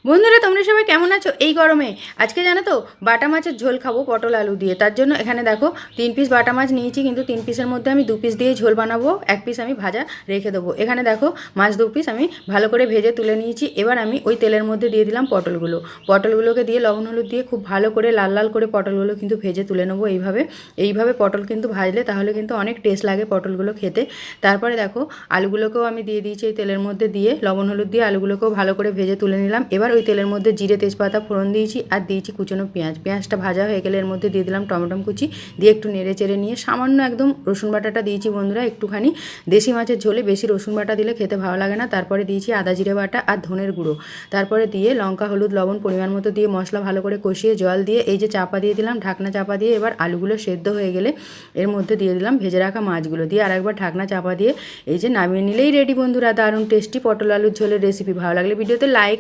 বন্ধুরা তোমরা সবাই কেমন আছো এই গরমে? আজকে জানো তো বাটা মাছের ঝোল খাবো পটল আলু দিয়ে। তার জন্য এখানে দেখো 3 পিস বাটা মাছ নিয়েছি, কিন্তু 3 পিসের মধ্যে আমি 2 পিস দিয়ে ঝোল বানাবো, 1 পিস আমি ভাজা রেখে দেবো। এখানে দেখো মাছ 2 পিস আমি ভালো করে ভেজে তুলে নিয়েছি। এবার আমি ওই তেলের মধ্যে দিয়ে দিলাম পটলগুলোকে দিয়ে লবণ হলুদ দিয়ে খুব ভালো করে লাল লাল করে পটলগুলো কিন্তু ভেজে তুলে নেবো। এইভাবে পটল কিন্তু ভাজলে তাহলে কিন্তু অনেক টেস্ট লাগে পটলগুলো খেতে। তারপরে দেখো আলুগুলোকেও আমি দিয়ে দিয়েছি এই তেলের মধ্যে, দিয়ে লবণ হলুদ দিয়ে আলুগুলোকেও ভালো করে ভেজে তুলে নিলাম। এবার ওই তেলের মধ্যে জিরে তেজপাতা ফোড়ন দিয়েছি আর দিয়েছি কুচনো পেঁয়াজটা ভাজা হয়ে গেলে এর মধ্যে দিয়ে দিলাম টমেটো কুচি, দিয়ে একটু নেড়ে চেড়ে নিয়ে সামান্য একদম রসুন বাটাটা দিয়েছি বন্ধুরা একটুখানি। দেশি মাছের ঝোলে বেশি রসুন বাটা দিলে খেতে ভালো লাগে না। তারপরে দিয়েছি আদা জিরে বাটা আর ধনের গুঁড়ো, তারপরে দিয়ে লঙ্কা হলুদ লবণ পরিমাণ মতো দিয়ে মশলা ভালো করে কষিয়ে জল দিয়ে এই যে চাপা দিয়ে দিলাম, ঢাকনা চাপা দিয়ে এবার আলুগুলো সেদ্ধ হয়ে গেলে এর মধ্যে দিয়ে দিলাম ভেজে রাখা মাছগুলো, দিয়ে আরেকবার ঢাকনা চাপা দিয়ে এই যে নামিয়ে নিলেই রেডি বন্ধুরা। দারুণ টেস্টি পটল আলুর ঝোলের রেসিপি। ভালো লাগলে ভিডিওতে লাইক